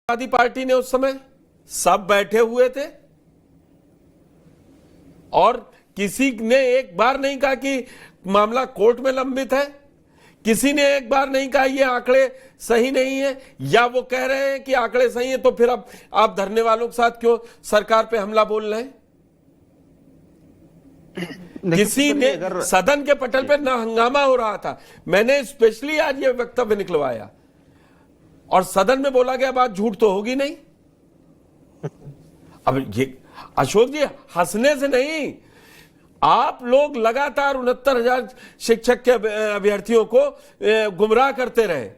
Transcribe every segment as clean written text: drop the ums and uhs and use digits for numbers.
Samajwadi party ने उस समय सब बैठे हुए थे और किसी ने एक बार नहीं कहा कि मामला कोर्ट में लंबित है, किसी ने एक बार नहीं कहा ये आंकड़े सही नहीं है, या वो कह रहे हैं कि आंकड़े सही है तो फिर अब आप धरने वालों के साथ क्यों सरकार पे हमला बोल रहे हैं। किसी ने सदन के पटल पे ना हंगामा हो रहा था, मैंने स्पेशली आज ये वक्तव्य निकलवाया और सदन में बोला गया बात झूठ तो होगी नहीं। अब ये अशोक जी हंसने से नहीं, आप लोग लगातार 69,000 शिक्षक के अभ्यर्थियों को गुमराह करते रहे,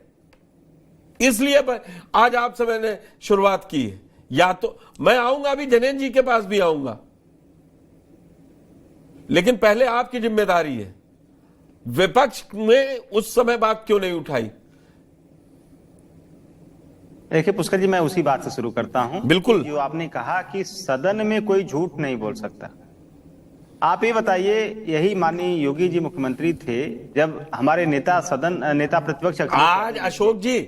इसलिए आज आपसे मैंने शुरुआत की है। या तो मैं आऊंगा, अभी जनेन जी के पास भी आऊंगा, लेकिन पहले आपकी जिम्मेदारी है। विपक्ष में उस समय बात क्यों नहीं उठाई? देखिए पुष्कर जी, मैं उसी बात से शुरू करता हूं। बिल्कुल, जो आपने कहा कि सदन में कोई झूठ नहीं बोल सकता। आप ये बताइए, यही माननीय योगी जी मुख्यमंत्री थे जब हमारे नेता प्रतिपक्ष आज अशोक जी,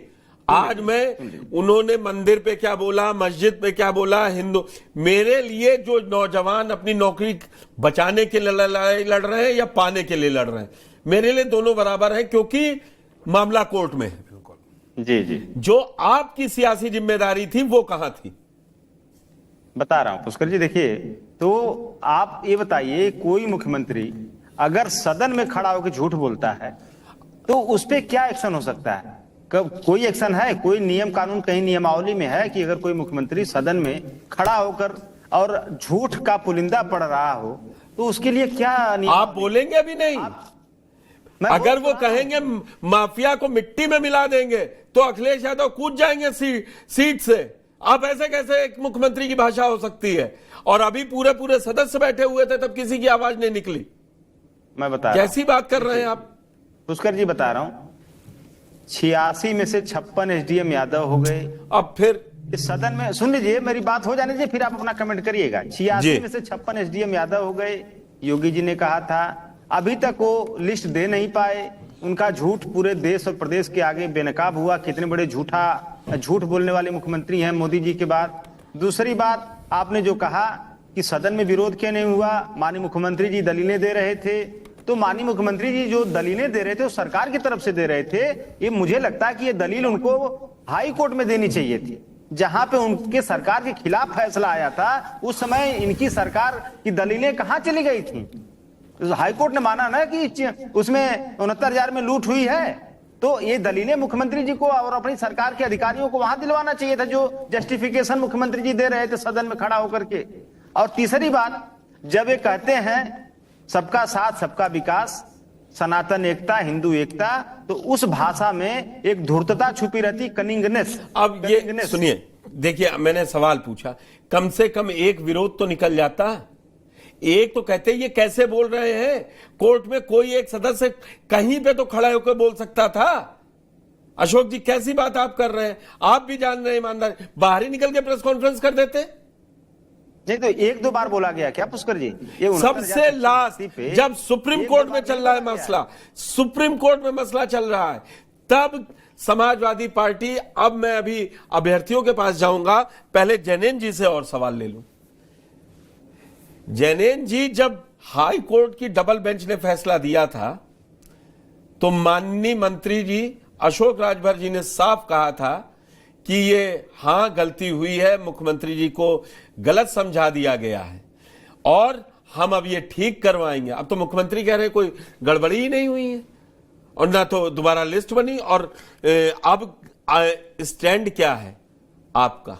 आज मैं उन्होंने मंदिर पे क्या बोला, मस्जिद पे क्या बोला, हिंदू, मेरे लिए जो नौजवान अपनी नौकरी बचाने के लिए लड़ाई लड़ रहे हैं या पाने के लिए लड़ रहे हैं, मेरे लिए दोनों बराबर है, क्योंकि मामला कोर्ट में है। जी जी, जो आपकी सियासी जिम्मेदारी थी वो कहां थी? बता रहा हूं पुष्कर जी। देखिए, तो आप ये बताइए, कोई मुख्यमंत्री अगर सदन में खड़ा होकर झूठ बोलता है तो उस पर क्या एक्शन हो सकता है? कोई एक्शन है? कोई नियम कानून कहीं नियमावली में है कि अगर कोई मुख्यमंत्री सदन में खड़ा होकर और झूठ का पुलिंदा पड़ रहा हो तो उसके लिए क्या आप बोलेंगे? अभी नहीं। अगर वो कहेंगे माफिया को मिट्टी में मिला देंगे तो अखिलेश यादव कूद जाएंगे सीट से। आप ऐसे कैसे एक मुख्यमंत्री की भाषा हो सकती है? और अभी पूरे सदस्य बैठे हुए थे तब किसी की आवाज नहीं निकली। मैं बता कैसी बात कर रहे हैं आप? पुष्कर जी बता रहा हूं, 86 में से 56 एसडीएम यादव हो गए। अब फिर इस सदन में सुन लीजिए, मेरी बात हो जाने दीजिए, फिर आप अपना कमेंट करिएगा। 86 में से 56 एसडीएम यादव हो गए। योगी जी ने कहा था, अभी तक वो लिस्ट दे नहीं पाए। उनका झूठ पूरे देश और प्रदेश के आगे बेनकाब हुआ। कितने बड़े झूठ बोलने वाले मुख्यमंत्री हैं मोदी जी के बाद। दूसरी बात, आपने जो कहा कि सदन में विरोध क्यों नहीं हुआ, माननीय मुख्यमंत्री जी दलीलें दे रहे थे, तो माननीय मुख्यमंत्री जी जो दलीलें दे रहे थे वो सरकार की तरफ से दे रहे थे। ये मुझे लगता है कि ये दलील उनको हाई कोर्ट में देनी चाहिए थी, जहां पे उनके सरकार के खिलाफ फैसला आया था। उस समय इनकी सरकार की दलीलें कहां चली गई थी? हाई कोर्ट ने माना ना कि उसमें 69,000 में लूट हुई है, तो ये दलीलें मुख्यमंत्री जी को और अपनी सरकार के अधिकारियों को वहां दिलवाना चाहिए था, जो जस्टिफिकेशन मुख्यमंत्री जी दे रहे थे सदन में खड़ा होकर के। और तीसरी बात, जब ये कहते हैं सबका साथ सबका विकास, सनातन एकता, हिंदू एकता, तो उस भाषा में एक धूर्तता छुपी रहती, कनिंगनेस। अब ये सुनिए, देखिए मैंने सवाल पूछा, कम से कम एक विरोध तो निकल जाता। एक तो कहते ये कैसे बोल रहे हैं, कोर्ट में कोई एक सदस्य कहीं पे तो खड़ा होकर बोल सकता था। अशोक जी कैसी बात आप कर रहे हैं? आप भी जान रहे हैं ईमानदार, बाहर ही निकल के प्रेस कॉन्फ्रेंस कर देते। नहीं तो एक दो बार बोला गया क्या पुष्कर जी? ये सबसे लास्ट जब सुप्रीम कोर्ट में चल रहा है मसला, सुप्रीम कोर्ट में मसला चल रहा है, तब समाजवादी पार्टी, अब मैं अभी अभ्यर्थियों के पास जाऊंगा, पहले जनेन जी से और सवाल ले लूं। जनेन जी, जब हाई कोर्ट की डबल बेंच ने फैसला दिया था तो माननीय मंत्री जी अशोक राजभर जी ने साफ कहा था कि ये हां गलती हुई है, मुख्यमंत्री जी को गलत समझा दिया गया है और हम अब ये ठीक करवाएंगे। अब तो मुख्यमंत्री कह रहे हैं कोई गड़बड़ी ही नहीं हुई है और ना तो दोबारा लिस्ट बनी। और अब स्टैंड क्या है आपका?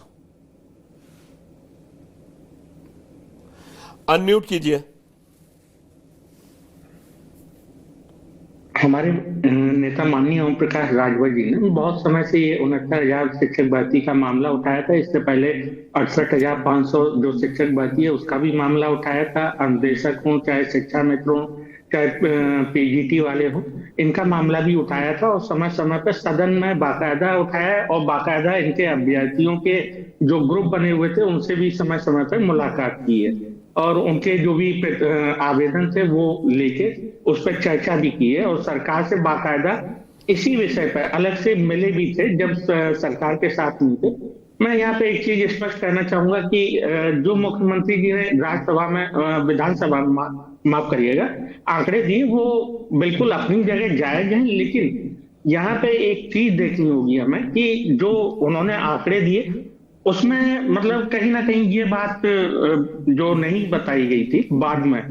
अनम्यूट कीजिए। हमारे नेता माननीय ओम प्रकाश राजभर जी ने बहुत समय से ये 69,000 शिक्षक भर्ती का मामला उठाया था। इससे पहले 68,500 जो शिक्षक भर्ती है उसका भी मामला उठाया था। अनुदेशक हों, चाहे शिक्षा मित्र हों, चाहे पीजीटी वाले हों, इनका मामला भी उठाया था और समय समय पर सदन में बाकायदा उठाया और बाकायदा इनके अभ्यर्थियों के जो ग्रुप बने हुए थे उनसे भी समय समय पर मुलाकात की है और उनके जो भी आवेदन थे वो लेके उस पर चर्चा भी की है और सरकार से बाकायदा इसी विषय पर अलग से मिले भी थे जब सरकार के साथ मिलते मैं यहाँ पे एक चीज स्पष्ट करना चाहूंगा कि जो मुख्यमंत्री जी ने राज्यसभा में विधानसभा में माफ करिएगा आंकड़े दिए वो बिल्कुल अपनी जगह जायज हैं, लेकिन यहाँ पे एक चीज देखनी होगी हमें कि जो उन्होंने आंकड़े दिए उसमें मतलब कहीं ना कहीं ये बात जो नहीं बताई गई थी बाद में,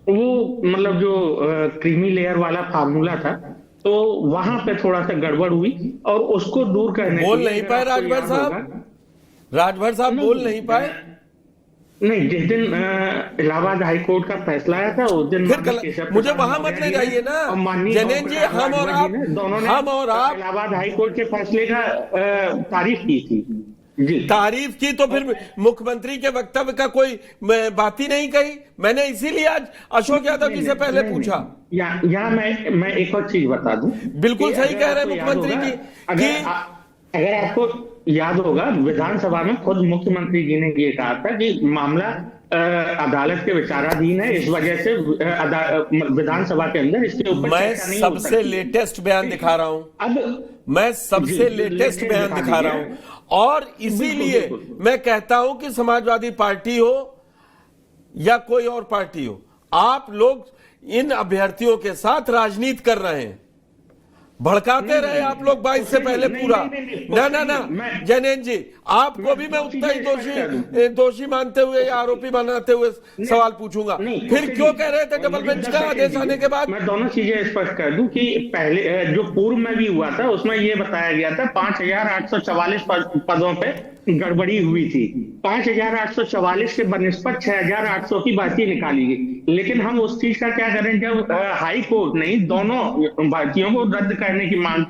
वो मतलब जो क्रीमी लेयर वाला फार्मूला था, तो वहां पे थोड़ा सा गड़बड़ हुई और उसको दूर करने बोल नहीं पाए राजभर साहब बोल नहीं पाए। नहीं, जिस दिन इलाहाबाद हाई कोर्ट का फैसला आया था उस दिन फिर मुझे वहां मत ले जाइए ना जनेन जी, हम और आप इलाहाबाद हाई कोर्ट के फैसले का तारीफ की थी जी। तारीफ की तो फिर मुख्यमंत्री के वक्तव्य का कोई बात ही नहीं कही। मैंने इसीलिए आज अशोक यादव जी से पहले पूछा। यहाँ मैं एक और चीज बता दूं, बिल्कुल सही कह रहे हैं मुख्यमंत्री जी कि अगर आपको याद होगा विधानसभा में खुद मुख्यमंत्री जी ने ये कहा था कि मामला अदालत के विचाराधीन है, इस वजह से विधानसभा के अंदर इसके ऊपर मैं सबसे लेटेस्ट बयान दिखा रहा हूं। अब मैं सबसे लेटेस्ट बयान दिखा रहा हूं और इसीलिए मैं कहता हूं कि समाजवादी पार्टी हो या कोई और पार्टी हो, आप लोग इन अभ्यर्थियों के साथ राजनीति कर रहे हैं, भड़काते रहे आप लोग 22 से पहले पूरा। ना जैनेन जी, आपको भी मैं उतना ही दोषी मानते हुए या आरोपी बनाते हुए सवाल पूछूंगा। फिर क्यों कह रहे थे डबल बेंच का आदेश आने के बाद? मैं दोनों चीजें स्पष्ट कर दूं कि पहले जो पूर्व में भी हुआ था उसमें यह बताया गया था 5844 पदों पे गड़बड़ी हुई थी। 5844 के बनिस्पत 6800 की बातचीत निकाली गई, लेकिन हम उस चीज का क्या करें जब हाई कोर्ट ने दोनों बातचियों को रद्द करने की मांग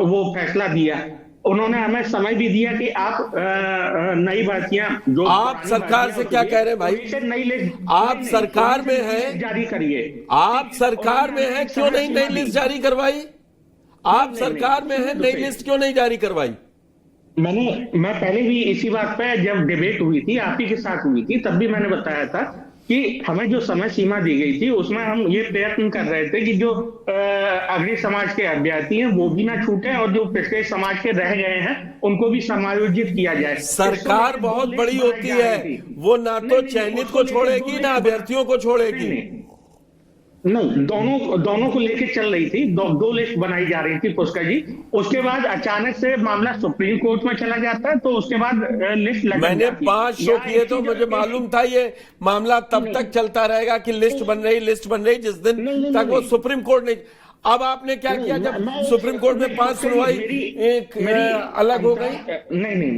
वो फैसला दिया, उन्होंने हमें समय भी दिया कि आप नई बातियां जो आप सरकार से क्या कह रहे हैं भाई? नई लिस्ट आप सरकार में हैं, जारी करिए। आप सरकार में हैं, क्यों नहीं नई लिस्ट जारी करवाई? आप सरकार में हैं, नई लिस्ट क्यों नहीं जारी करवाई? मैं पहले भी इसी बात पे जब डिबेट हुई थी आप ही के साथ हुई थी तब भी मैंने बताया था कि हमें जो समय सीमा दी गई थी उसमें हम ये प्रयत्न कर रहे थे कि जो अग्रणी समाज के अभ्यर्थी हैं वो भी ना छूटे और जो पिछड़े समाज के रह गए हैं उनको भी समायोजित किया जाए। सरकार बहुत बड़ी होती है, वो ना तो चयनित को छोड़ेगी ना अभ्यर्थियों को छोड़ेगी। नहीं, दोनों को लेके चल रही थी, दो लिस्ट बनाई जा रही थी पुष्कर जी। उसके बाद अचानक से मामला सुप्रीम कोर्ट में चला जाता है तो उसके बाद लिस्ट लग मैंने 5 शो किए तो मुझे मालूम था ये मामला तब तक चलता रहेगा कि लिस्ट बन रही जिस दिन तक वो सुप्रीम कोर्ट नहीं। अब आपने क्या किया जब सुप्रीम कोर्ट में 5 सुनवाई एक अलग हो गई? नहीं,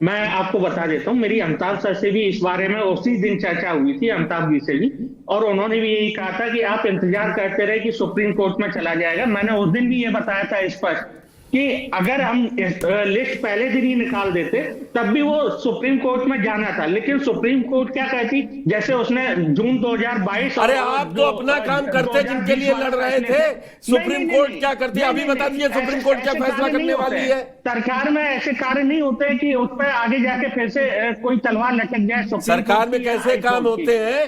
मैं आपको बता देता हूं, मेरी अमिताभ सर से भी इस बारे में उसी दिन चर्चा हुई थी, अमिताभ जी से भी, और उन्होंने भी यही कहा था कि आप इंतजार करते रहे कि सुप्रीम कोर्ट में चला जाएगा। मैंने उस दिन भी ये बताया था स्पष्ट कि अगर हम लिस्ट पहले दिन ही निकाल देते तब भी वो सुप्रीम कोर्ट में जाना था, लेकिन सुप्रीम कोर्ट क्या कहती, जैसे उसने जून 2022। अरे आप तो अपना काम करते जिनके लिए लड़ रहे थे, सुप्रीम कोर्ट क्या करती है अभी बता दीजिए, सुप्रीम कोर्ट क्या फैसला करने वाली है? सरकार में ऐसे कार्य नहीं होते कि उस पर आगे जाके फिर से कोई तलवार लटक जाए। सरकार में कैसे काम होते हैं?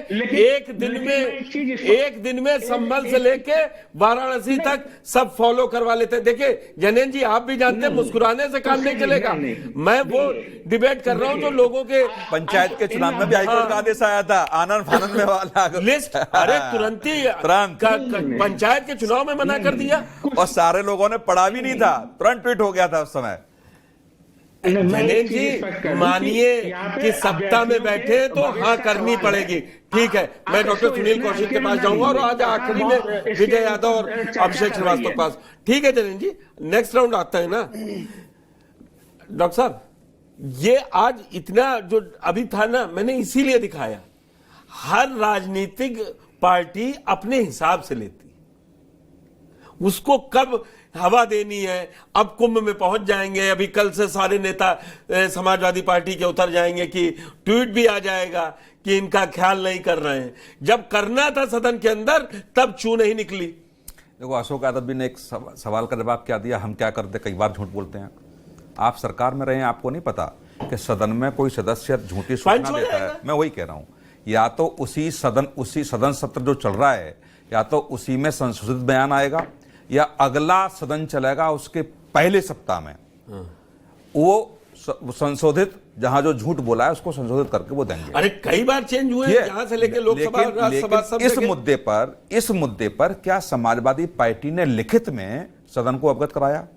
एक दिन में संभल से लेके वाराणसी तक सब फॉलो करवा लेते। देखिए जनेन जी, आप भी जानते हैं मुस्कुराने से काम नहीं चलेगा। मैं वो डिबेट कर रहा हूं जो लोगों के पंचायत के चुनाव में भी हाईकोर्ट का आदेश आया था, आनंद फानंद में वाला लिस्ट अरे तुरंत ही पंचायत के चुनाव में मना कर दिया और सारे लोगों ने पढ़ा भी नहीं था, तुरंत ट्वीट हो गया था उस समय। जनेन जी मानिए कि सत्ता में बैठे तो हाँ करनी पड़ेगी, ठीक है। मैं डॉक्टर सुनील कौशिक के पास जाऊंगा और आज आखिरी में विजय यादव और अभिषेक श्रीवास्तव के पास, ठीक है जनेन जी? नेक्स्ट राउंड आता है ना डॉक्टर साहब? ये आज इतना जो अभी था ना, मैंने इसीलिए दिखाया, हर राजनीतिक पार्टी अपने हिसाब से लेती, उसको कब हवा देनी है। अब कुंभ में पहुंच जाएंगे, अभी कल से सारे नेता समाजवादी पार्टी के उतर जाएंगे कि ट्वीट भी आ जाएगा कि इनका ख्याल नहीं कर रहे हैं। जब करना था सदन के अंदर तब चू नहीं निकली। देखो अशोक यादव जी ने एक सवाल का जवाब क्या दिया, हम क्या करते, कई बार झूठ बोलते हैं। आप सरकार में रहे हैं, आपको नहीं पता कि सदन में कोई सदस्य झूठी सूचना देता है? मैं वही कह रहा हूं, या तो उसी सदन सत्र जो चल रहा है या तो उसी में संशोधित बयान आएगा या अगला सदन चलेगा उसके पहले सप्ताह में वो संशोधित, जहां जो झूठ बोला है उसको संशोधित करके वो देंगे। अरे कई बार चेंज हुए हैं, यहाँ से लेके लोकसभा राज्यसभा सब इस जगह। मुद्दे पर क्या समाजवादी पार्टी ने लिखित में सदन को अवगत कराया?